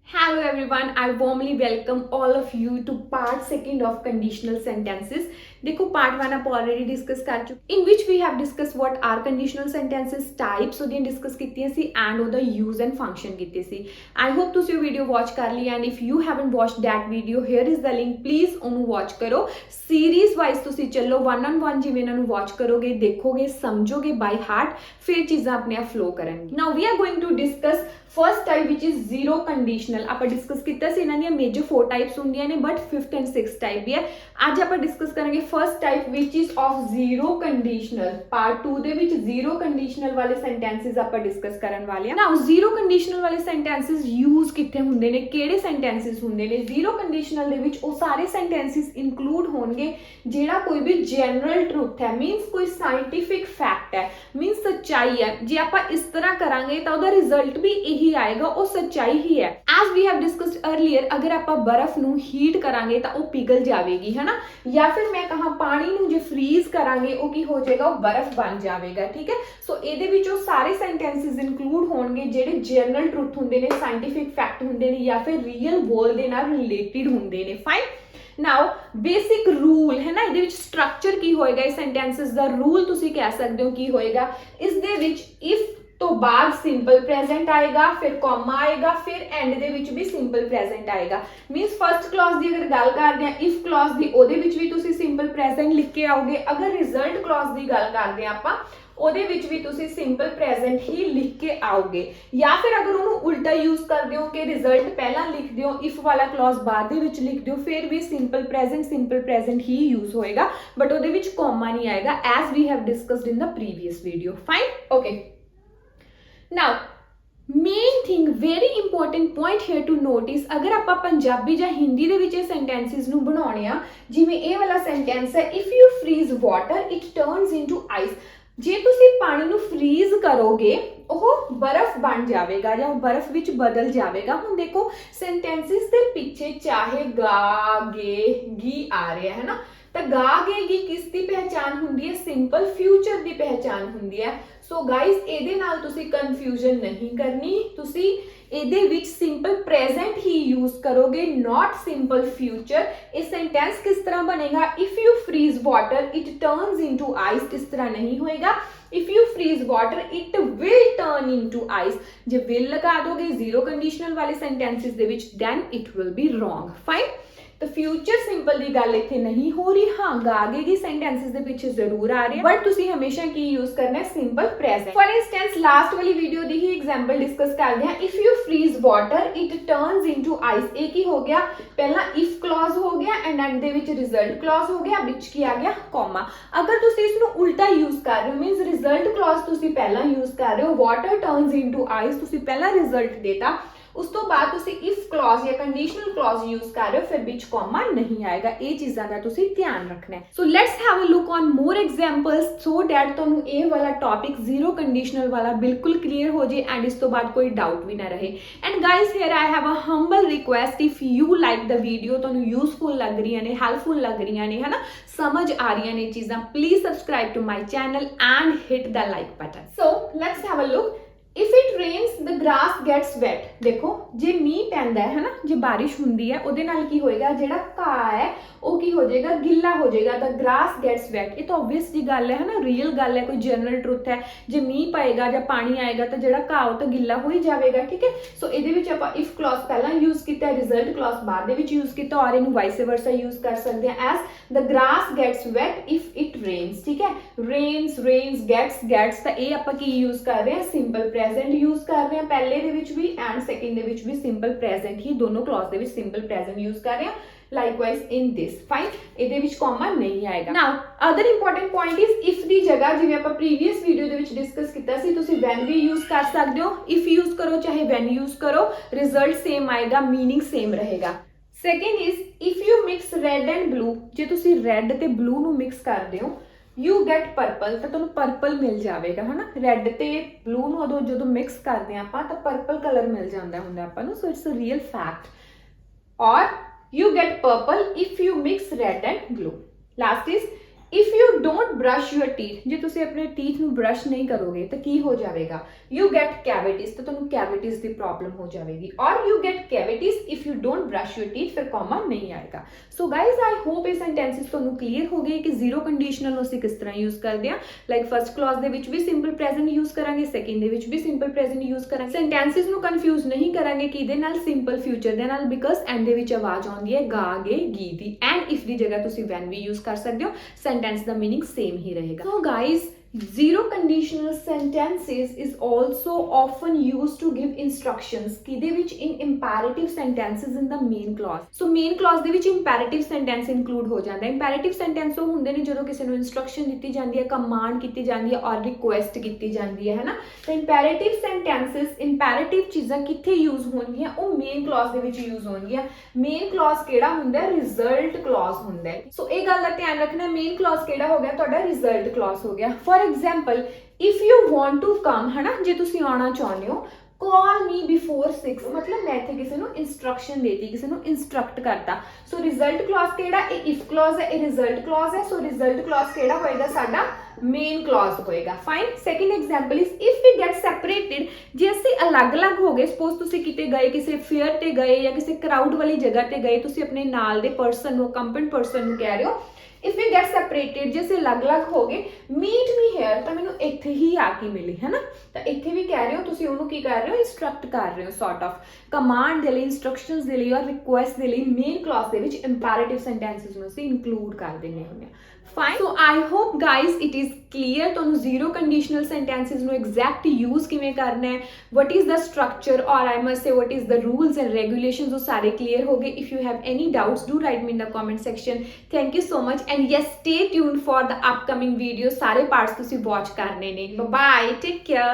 Hello everyone, I warmly welcome all of you to part second of conditional sentences. देखो part one आप already discuss कर चुके in which we have discussed what are conditional sentences types ਉਹਦੀਆਂ discuss ਕੀਤੀਆਂ ਸੀ and ਉਹਦਾ use and function ਕੀਤੇ ਸੀ. I hope ਤੁਸੀਂ ਉਹ video watch ਕਰ ਲਈ and if you haven't watched that video here is the link please ਉਹਨੂੰ watch ਕਰੋ. Series wise ਤੁਸੀਂ ਚੱਲੋ one on one ਜਿਵੇਂ ਇਹਨਾਂ ਨੂੰ watch ਕਰੋਗੇ ਦੇਖੋਗੇ ਸਮਝੋਗੇ by heart ਫਿਰ ਚੀਜ਼ਾਂ ਆਪਣੇ ਆਪ flow ਕਰਨਗੀ. Now we are going to discuss first type which is zero conditional. ਆਪਾਂ ਡਿਸਕਸ ਕੀਤਾ ਸੀ ਇਹਨਾਂ ਦੀਆਂ ਮੇਜਰ 4 ਟਾਈਪਸ ਹੁੰਦੀਆਂ ਨੇ but 5th and 6th type ਵੀ ਹੈ. ਅੱਜ ਆਪਾਂ ਡਿਸਕਸ ਕਰਾਂਗੇ first type which is of zero conditional. Part 2 ਦੇ ਵਿੱਚ zero conditional ਵਾਲੇ ਸੈਂਟੈਂਸਸ ਆਪਾਂ ਡਿਸਕਸ ਕਰਨ ਵਾਲੇ ਹਾਂ. ਨਾਓ zero conditional ਵਾਲੇ ਸੈਂਟੈਂਸਸ ਯੂਜ਼ ਕਿੱਥੇ ਹੁੰਦੇ ਨੇ, ਕਿਹੜੇ ਸੈਂਟੈਂਸਸ ਹੁੰਦੇ ਨੇ? zero conditional ਦੇ ਵਿੱਚ ਉਹ ਸਾਰੇ ਸੈਂਟੈਂਸਸ ਇਨਕਲੂਡ ਹੋਣਗੇ ਜਿਹੜਾ ਕੋਈ ਵੀ ਜਨਰਲ ਟਰੂਥ ਹੈ, ਮੀਨਸ ਕੋਈ ਸਾਇੰਟਿਫਿਕ ਫੈਕਟ ਹੈ, ਮੀਨਸ ਸੱਚਾਈ ਹੈ. ਜੇ ਆਪਾਂ ਇਸ ਤਰ੍ਹਾਂ ਕਰਾਂਗੇ ਤਾਂ ਉਹਦਾ ਰਿਜ਼ਲਟ ਵੀ ਇਹੀ ਆਏਗਾ, ਉਹ ਸੱਚਾਈ ਹੀ ਹੈ. As we have discussed earlier ਅਗਰ ਆਪਾਂ ਬਰਫ਼ ਨੂੰ ਹੀਟ ਕਰਾਂਗੇ ਤਾਂ ਉਹ ਪਿਘਲ ਜਾਵੇਗੀ, ਹੈ ਨਾ, ਜਾਂ ਫਿਰ ਮੈਂ ਕਹਾਂ ਪਾਣੀ ਨੂੰ ਜੇ ਫਰੀਜ਼ ਕਰਾਂਗੇ ਉਹ ਕੀ ਹੋ ਜਾਏਗਾ, ਉਹ ਬਰਫ਼ ਬਣ ਜਾਵੇਗਾ. ਠੀਕ ਹੈ, ਸੋ ਇਹਦੇ ਵਿੱਚ ਉਹ ਸਾਰੇ ਸੈਂਟੈਂਸਸ ਇਨਕਲੂਡ ਹੋਣਗੇ ਜਿਹੜੇ ਜਨਰਲ ਟਰੂਥ ਹੁੰਦੇ ਨੇ, ਸਾਇੰਟਿਫਿਕ ਫੈਕਟ ਹੁੰਦੇ ਨੇ ਜਾਂ ਫਿਰ ਰੀਅਲ ਵਰਲਡ ਦੇ ਨਾਲ ਰਿਲੇਟਿਡ ਹੁੰਦੇ ਨੇ. ਫਾਈਨ. ਨਾਓ ਬੇਸਿਕ ਰੂਲ ਹੈ ਨਾ, ਇਹਦੇ ਵਿੱਚ ਸਟਰਕਚਰ ਕੀ ਹੋਏਗਾ, ਇਹ ਸੈਂਟੈਂਸਸ ਦਾ ਰੂਲ ਤੁਸੀਂ ਕਹਿ ਸਕਦੇ ਹੋ ਕੀ ਹੋਏਗਾ. ਇਸ ਦੇ ਵਿੱਚ ਇਫ ਤੋਂ ਬਾਅਦ ਸਿੰਪਲ ਪ੍ਰੈਜ਼ੈਂਟ ਆਏਗਾ, ਫਿਰ ਕੌਮਾ ਆਏਗਾ, ਫਿਰ ਐਂਡ ਦੇ ਵਿੱਚ ਵੀ ਸਿੰਪਲ ਪ੍ਰੈਜ਼ੈਂਟ ਆਏਗਾ. ਮੀਨਸ ਫਰਸਟ ਕਲੌਜ਼ ਦੀ ਅਗਰ ਗੱਲ ਕਰਦੇ ਹਾਂ ਇਫ ਕਲੌਜ਼ ਦੀ, ਉਹਦੇ ਵਿੱਚ ਵੀ ਤੁਸੀਂ ਸਿੰਪਲ ਪ੍ਰੈਜ਼ੈਂਟ ਲਿਖ ਕੇ ਆਓਗੇ. ਅਗਰ ਰਿਜ਼ਲਟ ਕਲੌਜ਼ ਦੀ ਗੱਲ ਕਰਦੇ ਹਾਂ ਆਪਾਂ, ਉਹਦੇ ਵਿੱਚ ਵੀ ਤੁਸੀਂ ਸਿੰਪਲ ਪ੍ਰੈਜ਼ੈਂਟ ਹੀ ਲਿਖ ਕੇ ਆਓਗੇ. ਜਾਂ ਫਿਰ ਅਗਰ ਉਹਨੂੰ ਉਲਟਾ ਯੂਜ਼ ਕਰਦੇ ਹੋ ਕਿ ਰਿਜ਼ਲਟ ਪਹਿਲਾਂ ਲਿਖ ਦਿਓ, ਇਫ ਵਾਲਾ ਕਲੌਜ਼ ਬਾਅਦ ਦੇ ਵਿੱਚ ਲਿਖ ਦਿਓ, ਫਿਰ ਵੀ ਸਿੰਪਲ ਪ੍ਰੈਜ਼ੈਂਟ ਹੀ ਯੂਜ਼ ਹੋਏਗਾ ਬਟ ਉਹਦੇ ਵਿੱਚ ਕੌਮਾ ਨਹੀਂ ਆਏਗਾ as we have discussed in the previous video. Fine. Okay. Now, main thing, very important point here to notice, ਅਗਰ ਆਪਾਂ ਪੰਜਾਬੀ ਜਾਂ ਹਿੰਦੀ ਦੇ ਵਿੱਚ ਇਹ ਸੈਂਟੈਂਸਸ ਨੂੰ ਬਣਾਉਣੇ ਆ, ਜਿਵੇਂ ਇਹ ਵਾਲਾ ਸੈਂਟੈਂਸ ਹੈ if you freeze water it turns into ice. ਜੇ ਤੁਸੀਂ ਪਾਣੀ ਨੂੰ ਫਰੀਜ਼ ਕਰੋਗੇ ਉਹ ਬਰਫ਼ ਬਣ ਜਾਵੇਗਾ ਜਾਂ ਬਰਫ਼ ਵਿੱਚ ਬਦਲ ਜਾਵੇਗਾ. ਹੁਣ ਦੇਖੋ ਸੈਂਟੈਂਸਸ ਦੇ ਪਿੱਛੇ ਚਾਹੇ ਗਾ ਗੇ ਗੀ ਆ ਰਿਹਾ ਹੈ ਨਾ, ਤਾਂ ਗਾ ਗੇ ਗੀ ਕਿਸ ਦੀ ਪਹਿਚਾਨ ਹੁੰਦੀ ਹੈ, ਸਿੰਪਲ ਫਿਊਚਰ ਦੀ ਪਹਿਚਾਨ ਹੁੰਦੀ ਹੈ. ਸੋ ਗਾਈਜ਼ ਇਹਦੇ ਨਾਲ ਤੁਸੀਂ ਕਨਫਿਊਜ਼ਨ ਨਹੀਂ ਕਰਨੀ, ਤੁਸੀਂ ਇਹਦੇ ਵਿੱਚ ਸਿੰਪਲ ਪ੍ਰੈਜ਼ੈਂਟ ਹੀ ਯੂਜ਼ ਕਰੋਗੇ, ਨਾਟ ਸਿੰਪਲ ਫਿਊਚਰ. ਇਹ ਸੈਂਟੈਂਸ ਕਿਸ ਤਰ੍ਹਾਂ ਬਣੇਗਾ, if you freeze water it turns into ice, ਇਸ ਤਰ੍ਹਾਂ ਨਹੀਂ ਹੋਏਗਾ. if you freeze water it will turn into ice. ਜੇ will ਲਗਾ ਦੋਗੇ ਜ਼ੀਰੋ ਕੰਡੀਸ਼ਨਲ ਵਾਲੇ ਸੈਂਟੈਂਸਸ ਦੇ ਵਿੱਚ then it will be wrong. fine. ਤਾਂ ਫਿਊਚਰ ਸਿੰਪਲ ਦੀ ਗੱਲ ਇੱਥੇ ਨਹੀਂ ਹੋ ਰਹੀ. ਹਾਂ ਗਾਗੇਗੀ ਸੈਂਟੈਂਸਸ ਦੇ ਪਿੱਛੇ ਜ਼ਰੂਰ ਆ ਰਹੀ ਹੈ ਬਟ ਤੁਸੀਂ ਹਮੇਸ਼ਾ ਕੀ ਯੂਜ਼ ਕਰਨਾ ਹੈ, simple present. For instance last ਵਾਲੀ ਵੀਡੀਓ ਦੀ ਹੀ ਐਗਜ਼ਾਮਪਲ ਡਿਸਕਸ ਕਰਦੇ ਹਾਂ. If you freeze water it turns into ice. ਇਹ ਕੀ ਹੋ ਗਿਆ, ਪਹਿਲਾਂ ਇਫ ਕਲੌਜ਼ ਹੋ ਗਿਆ ਐਂਡ ਐਂਡ ਦੇ ਵਿੱਚ ਰਿਜ਼ਲਟ ਕਲੌਜ਼ ਹੋ ਗਿਆ, ਵਿੱਚ ਕੀ ਆ ਗਿਆ, ਕੌਮਾ. ਅਗਰ ਤੁਸੀਂ ਇਸ ਨੂੰ ਉਲਟਾ ਯੂਜ਼ ਕਰ ਰਹੇ ਹੋ, ਮੀਨਸ ਰਿਜ਼ਲਟ ਕਲੌਜ਼ ਤੁਸੀਂ ਪਹਿਲਾਂ ਯੂਜ਼ ਕਰ ਰਹੇ ਹੋ, ਵਾਟਰ ਟਰਨਸ ਇਨਟੂ ਆਈਸ ਤੁਸੀਂ ਪਹਿਲਾਂ ਰਿਜ਼ਲਟ ਦੇਤਾ, ਉਸ ਤੋਂ ਬਾਅਦ ਤੁਸੀਂ ਇਫ ਕਲੌਜ਼ ਜਾਂ ਕੰਡੀਸ਼ਨਲ ਕਲੌਜ਼ ਯੂਜ਼ ਕਰ ਰਹੇ ਹੋ, ਫਿਰ ਵਿੱਚ ਕੌਮਾ ਨਹੀਂ ਆਏਗਾ. ਇਹ ਚੀਜ਼ਾਂ ਦਾ ਤੁਸੀਂ ਧਿਆਨ ਰੱਖਣਾ ਹੈ. So let's have a look on more examples so that ਤੁਹਾਨੂੰ ਇਹ ਵਾਲਾ ਟੌਪਿਕ ਜ਼ੀਰੋ ਕੰਡੀਸ਼ਨਲ ਵਾਲਾ ਬਿਲਕੁਲ ਕਲੀਅਰ ਹੋ ਜੇ ਐਂਡ ਇਸ ਤੋਂ ਬਾਅਦ ਕੋਈ ਡਾਊਟ ਵੀ ਨਾ ਰਹੇ. And guys here I have a humble request, if you like the video, ਤੁਹਾਨੂੰ ਯੂਜ਼ਫੁਲ ਲੱਗ ਰਹੀਆਂ ਨੇ, ਹੈਲਪਫੁਲ ਲੱਗ ਰਹੀਆਂ ਨੇ, ਹੈ ਨਾ, ਸਮਝ ਆ ਰਹੀਆਂ ਨੇ ਚੀਜ਼ਾਂ, please subscribe to my channel and hit the like button. So let's have a look. If it rains the grass gets wet. ਦੇਖੋ ਜੇ ਮੀਂਹ ਪੈਂਦਾ ਹੈ ਨਾ, ਜੇ ਬਾਰਿਸ਼ ਹੁੰਦੀ ਹੈ ਉਹਦੇ ਨਾਲ ਕੀ ਹੋਏਗਾ, ਜਿਹੜਾ ਘਾਹ ਹੈ ਉਹ ਕੀ ਹੋ ਜਾਏਗਾ, ਗਿੱਲਾ ਹੋ ਜਾਏਗਾ. the grass gets wet. ਇਹ ਤਾਂ obvious ਜੀ ਗੱਲ ਹੈ ਨਾ, ਰੀਅਲ ਗੱਲ ਹੈ, ਕੋਈ ਜਨਰਲ ਟਰੂਥ ਹੈ. ਜੇ ਮੀਂਹ ਪਏਗਾ ਜਾਂ ਪਾਣੀ ਆਏਗਾ ਤਾਂ ਜਿਹੜਾ ਘਾਹ ਉਹ ਤਾਂ ਗਿੱਲਾ ਹੋ ਹੀ ਜਾਵੇਗਾ. ਠੀਕ ਹੈ, ਸੋ ਇਹਦੇ ਵਿੱਚ ਆਪਾਂ ਇਫ ਕਲੌਜ਼ ਪਹਿਲਾਂ ਯੂਜ਼ ਕੀਤਾ, ਰਿਜ਼ਲਟ ਕਲੌਜ਼ ਬਾਅਦ ਦੇ ਵਿੱਚ ਯੂਜ਼ ਕੀਤਾ, ਔਰ ਇਹਨੂੰ ਵਾਈਸ ਵਰਸਾ ਯੂਜ਼ ਕਰ ਸਕਦੇ ਹਾਂ S the grass gets wet if it rains. ਠੀਕ ਹੈ, rains gets ਤਾਂ ਇਹ ਆਪਾਂ ਕੀ ਯੂਜ਼ ਕਰ ਰਹੇ ਹਾਂ, ਸਿੰਪਲ ਪ੍ਰੈਜ਼ੈਂਟ ਯੂਜ਼ ਕਰ ਰਹੇ ਹਾਂ ਪਹਿਲੇ ਦੇ ਵਿੱਚ ਵੀ ਐਂਡ ਸੈਕਿੰਡ ਦੇ ਵਿੱਚ ਵੀ ਸਿੰਪਲ ਪ੍ਰੈਜ਼ੈਂਟ ਹੀ, ਦੋਨੋਂ ਕਲੌਜ਼ ਦੇ ਵਿੱਚ ਸਿੰਪਲ ਪ੍ਰੈਜ਼ੈਂਟ ਯੂਜ਼ ਕਰ ਰਹੇ ਹਾਂ. Likewise in this. ਫਾਈਨ. ਇਹਦੇ ਵਿੱਚ ਕੌਮਾ ਨਹੀਂ ਆਏਗਾ. Now other important point is if ਦੀ ਜਗ੍ਹਾ ਜਿਵੇਂ ਆਪਾਂ ਪ੍ਰੀਵੀਅਸ ਵੀਡੀਓ ਦੇ ਵਿੱਚ ਡਿਸਕਸ ਕੀਤਾ ਸੀ, ਤੁਸੀਂ ਵੈਨ ਵੀ ਯੂਜ਼ ਕਰ ਸਕਦੇ ਹੋ. ਇਫ ਯੂਜ਼ ਕਰੋ ਚਾਹੇ ਵੈਨ ਯੂਜ਼ ਕਰੋ, ਰਿਜ਼ਲਟ ਸੇਮ ਆਏਗਾ, ਮੀਨਿੰਗ ਸੇਮ ਰਹੇਗਾ. Second is if you mix red and blue. ਜੇ ਤੁਸੀਂ ਰੈਡ ਤੇ ਬਲੂ ਨੂੰ ਮਿਕਸ ਕਰਦੇ ਹੋ, ਯੂ ਗੈਟ ਪਰਪਲ, ਤਾਂ ਤੁਹਾਨੂੰ ਪਰਪਲ ਮਿਲ ਜਾਵੇਗਾ, ਹੈ ਨਾ. ਰੈਡ ਤੇ ਬਲੂ ਨੂੰ ਉਦੋਂ ਜਦੋਂ ਮਿਕਸ ਕਰਦੇ ਹਾਂ ਆਪਾਂ ਤਾਂ ਪਰਪਲ ਕਲਰ ਮਿਲ ਜਾਂਦਾ ਹੁੰਦਾ ਆਪਾਂ ਨੂੰ. So it's a real fact. ਔਰ you get purple if you mix red and blue. Last is if you don't brush your teeth, ਜੇ ਤੁਸੀਂ ਆਪਣੇ ਟੀਥ ਨੂੰ ਬ੍ਰਸ਼ ਨਹੀਂ ਕਰੋਗੇ ਤਾਂ ਕੀ ਹੋ ਜਾਵੇਗਾ, ਯੂ ਗੈਟ ਕੈਵਿਟੀਜ਼, ਤਾਂ ਤੁਹਾਨੂੰ ਕੈਵਿਟੀਜ਼ ਦੀ ਪ੍ਰੋਬਲਮ ਹੋ ਜਾਵੇਗੀ, or you get cavities if you don't brush your teeth, ਫਿਰ ਕੌਮਾ ਨਹੀਂ ਆਏਗਾ। ਸੋ ਗਾਈਜ਼ ਆਈ ਹੋਪ ਇਹ ਸੈਂਟੈਂਸਿਸ ਤੁਹਾਨੂੰ ਕਲੀਅਰ ਹੋ ਗਏ ਕਿ ਜ਼ੀਰੋ ਕੰਡੀਸ਼ਨਲ ਨੂੰ ਅਸੀਂ ਕਿਸ ਤਰ੍ਹਾਂ ਯੂਜ਼ ਕਰਦੇ ਹਾਂ। ਲਾਈਕ ਫਸਟ ਕਲੌਜ਼ ਦੇ ਵਿੱਚ ਵੀ ਸਿੰਪਲ ਪ੍ਰੈਜ਼ੈਂਟ ਯੂਜ਼ ਕਰਾਂਗੇ, ਸੈਕਿੰਡ ਦੇ ਵਿੱਚ ਵੀ ਸਿੰਪਲ ਪ੍ਰੈਜ਼ੈਂਟ ਯੂਜ਼ ਕਰਾਂਗੇ। ਸੈਂਟੈਂਸਿਸ ਨੂੰ ਕਨਫਿਊਜ਼ ਨਹੀਂ ਕਰਾਂਗੇ ਕਿਹਦੇ ਨਾਲ, ਸਿੰਪਲ ਫਿਊਚਰ ਦੇ ਨਾਲ, ਬਿਕਾਜ਼ ਐਂਡ ਦੇ ਵਿੱਚ ਆਵਾਜ਼ ਆਉਂਦੀ ਹੈ ਗਾ ਗੇ ਗੀ ਦੀ, ਐਂਡ ਇਫ ਦੀ ਜਗ੍ਹਾ ਤੁਸੀਂ ਵੈਨ ਵੀ ਯੂਜ਼ ਕਰ ਸਕਦੇ ਹੋ, ਸੈਂਟੈਂਸ ਦਾ ਮੀਨਿੰਗ ਸੇਮ ਹੀ ਰਹੇਗਾ। ਸੋ guys, zero conditional sentences is also often used to give instructions ਕਿਹਦੇ ਵਿੱਚ, in imperative sentences in the main clause। so main clause ਦੇ ਵਿੱਚ imperative sentence include ਹੋ ਜਾਂਦਾ ਹੈ। imperative sentence ਉਹ ਹੁੰਦੇ ਨੇ ਜਦੋਂ ਕਿਸੇ ਨੂੰ instruction ਦਿੱਤੀ ਜਾਂਦੀ ਹੈ, command ਕੀਤੀ ਜਾਂਦੀ ਹੈ ਔਰ request ਕੀਤੀ ਜਾਂਦੀ ਹੈ, ਹੈ ਨਾ। ਤਾਂ imperative sentences, imperative ਚੀਜ਼ਾਂ ਕਿੱਥੇ use ਹੋਣਗੀਆਂ, ਉਹ main clause ਦੇ ਵਿੱਚ use ਹੋਣਗੀਆਂ। main clause ਕਿਹੜਾ ਹੁੰਦਾ ਹੈ, result clause ਹੁੰਦਾ ਹੈ। ਸੋ ਇਹ ਗੱਲ ਦਾ ਧਿਆਨ ਰੱਖਣਾ, main clause ਕਿਹੜਾ ਹੋ ਗਿਆ ਤੁਹਾਡਾ, result clause ਹੋ ਗਿਆ। For example if you want to come, है ना, जे तुसी आना चाहते हो, कॉल मी बिफोर 6, मतलब मैं इत्थे किसी नूं इंस्ट्रक्शन देती, किसी नूं इंस्ट्रक्ट करता। सो रिजल्ट क्लॉज केड़ा, ये इफ क्लॉज है, ये रिजल्ट क्लॉज है। सो रिजल्ट क्लॉज केड़ा होएगा साडा, मेन क्लॉज होएगा। Fine. Second example is if we get separated, जे असीं अलग-अलग हो गए, सपोज तुसी किते गए, किसी फेयर ते गए या किसी क्राउड वाली जगह ते गए, तुसी अपने नाल दे पर्सन नूं, कंपेंट पर्सन नूं कह रहे हो, इफ वी गेट सैपरेटेड, जे असीं अलग-अलग हो गए, मीट मी हेयर, तो मैनूं इत्थे ही आके मिली, है ना। तो इत्थे भी कह रहे हो तुसीं उहनूं की कर रहे हो, इंस्ट्रक्ट कर रहे हो, सॉर्ट ऑफ कमांड दे लई, इंस्ट्रक्शंस दे लई और रिक्वेस्ट दे लई मेन क्लॉज दे विच इंपैरेटिव सेंटेंसेस नूं असीं इंक्लूड कर दिंदे हुंदे हां। Fine. So I hope guys it is clear तुहानूं जीरो कंडीशनल सेंटेंसिस नूं एग्जैक्ट यूज़ किवें करना है, वट इज़ द स्ट्रक्चर और I must say what is the rules and regulations, वो सारे क्लियर हो गए। If you have any doubts do right me in the comment section. Thank you so much and yes stay tuned for the upcoming video. सारे parts तुसीं watch करने ने। Bye, take care.